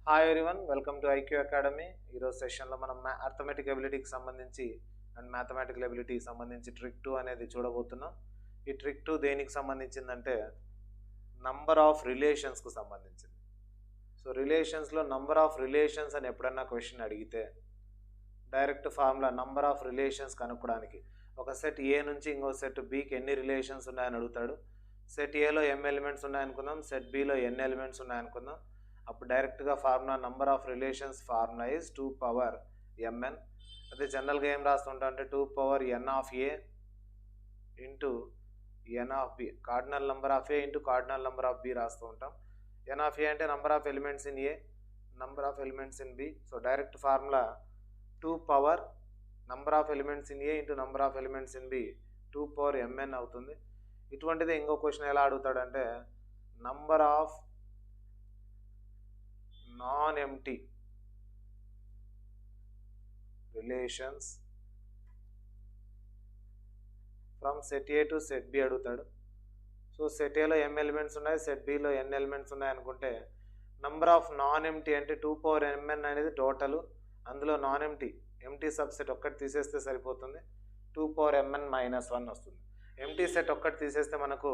Hi everyone, welcome to IQ academy. ఈరోజు సెషన్లో మనం అర్థమెటిక్ ఎబిలిటీకి సంబంధించి అండ్ మ్యాథమెటికల్ ఎబిలిటీకి సంబంధించి ట్రిక్ 2 అనేది చూడబోతున్నాం. ఈ ట్రిక్ 2 దేనికి సంబంధించిందంటే నంబర్ ఆఫ్ రిలేషన్స్కు సంబంధించింది. సో రిలేషన్స్లో నంబర్ ఆఫ్ రిలేషన్స్ అని ఎప్పుడన్నా క్వశ్చన్ అడిగితే direct formula number of relations కనుక్కోవడానికి ఒక సెట్ ఏ నుంచి ఇంకో సెట్ బికి ఎన్ని రిలేషన్స్ ఉన్నాయని అడుగుతాడు. సెట్ ఏలో m ఎలిమెంట్స్ ఉన్నాయనుకుందాం, సెట్ బిలో n ఎలిమెంట్స్ ఉన్నాయనుకుందాం. అప్పుడు డైరెక్ట్గా formula number of relations formula is 2 power mn. అదే జనరల్గా ఏం రాస్తుంటాం అంటే 2 power n of A into n of B, cardinal number of A into cardinal number of B రాస్తూ ఉంటాం. n ఆఫ్ ఏ అంటే number of elements in A, number of elements in B. So direct formula 2 power number of elements in A into number of elements in B 2 power mn అవుతుంది. ఇటువంటిది ఇంకో question ఎలా అడుగుతాడంటే number of non empty relations from set A to set B అడుగుతాడు. So set ఏలో m elements ఉన్నాయి, set బిలో n elements ఉన్నాయి అనుకుంటే నంబర్ ఆఫ్ నాన్ ఎంప్టీ అంటే 2 పవర్ mn అనేది టోటల్. అందులో నాన్ ఎంప్టీ సబ్సెట్ ఒక్కటి తీసేస్తే సరిపోతుంది, 2 పవర్ mn మైనస్ 1 వస్తుంది. ఎంప్టీ సెట్ ఒక్కటి తీసేస్తే మనకు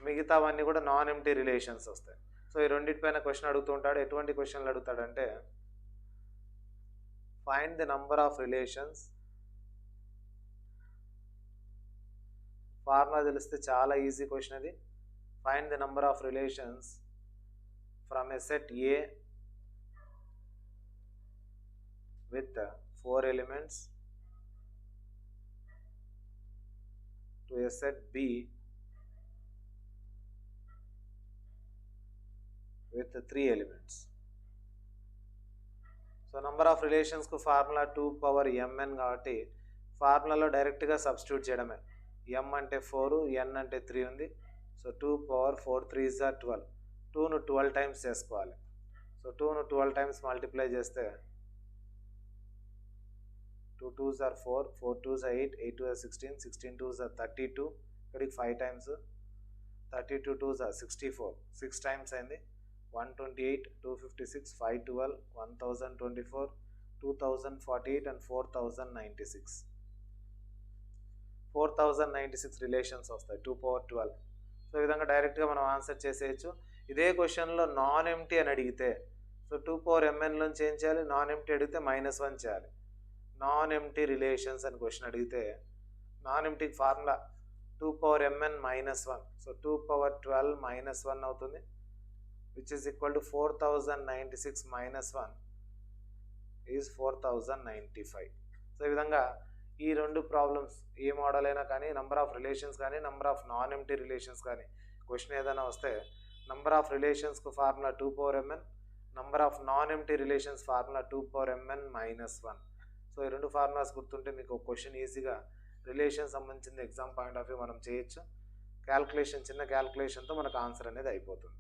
మిగతావన్నీ కూడా నాన్ ఎంప్టీ రిలేషన్స్ వస్తాయి. సో ఈ రెండింటిపైన క్వశ్చన్ అడుగుతూ ఉంటాడు. ఎటువంటి క్వశ్చన్లు అడుగుతాడంటే find the number of relations. Formula తెలిస్తే చాలా ఈజీ క్వశ్చన్ అది. Find the number of relations from a set A with 4 elements to a set B with 3 elements. So number of రిలేషన్స్కు ఫార్ములా 2 పవర్ mn కాబట్టి ఫార్ములాలో డైరెక్ట్గా substitute చేయడమే. m అంటే 4, n అంటే 3 ఉంది. So 2 power 4 3 is 12. 2ను 12 టైమ్స్ చేసుకోవాలి. So 2ను 12 times multiply చేస్తే 2 2s are 4, 4 2s are 8, 8 2s are 16, 16 2s are 32. ఇక్కడికి 5 టైమ్స్, 32 2s are 64, 6 టైమ్స్ అయింది. 128, 256, 512, 1024, 2048 అండ్ 4096. 4096 రిలేషన్స్ వస్తాయి 2 పవర్ 12. సో ఈ విధంగా డైరెక్ట్గా మనం ఆన్సర్ చేసేయచ్చు. ఇదే క్వశ్చన్లో నాన్ ఎంప్టీ అని అడిగితే సో 2 పవర్ mn నుంచి ఏం చేయాలి, నాన్ ఎంప్టీ అడిగితే -1 చేయాలి. నాన్ ఎంప్టీ రిలేషన్స్ అని క్వశ్చన్ అడిగితే నాన్ ఎంప్టీకి formula 2 power mn minus 1. So 2 power 12 minus 1 అవుతుంది, which is equal to 4096 minus 1 is 4095. So ఈ విధంగా ఈ రెండు ప్రాబ్లమ్స్ ఏ మోడల్ అయినా కానీ నంబర్ ఆఫ్ రిలేషన్స్ కానీ number of non empty relations కానీ క్వశ్చన్ ఏదైనా వస్తే నంబర్ ఆఫ్ రిలేషన్స్కు formula 2 power mn, number of non empty relations formula 2 power mn minus 1. So ఈ రెండు ఫార్ములాస్ గుర్తుంటే మీకు ఒక క్వశ్చన్ ఈజీగా రిలేషన్ సంబంధించిన ఎగ్జామ్ పాయింట్ ఆఫ్ వ్యూ మనం చేయొచ్చు. క్యాల్కులేషన్, చిన్న క్యాల్కులేషన్తో మనకు ఆన్సర్ అనేది అయిపోతుంది.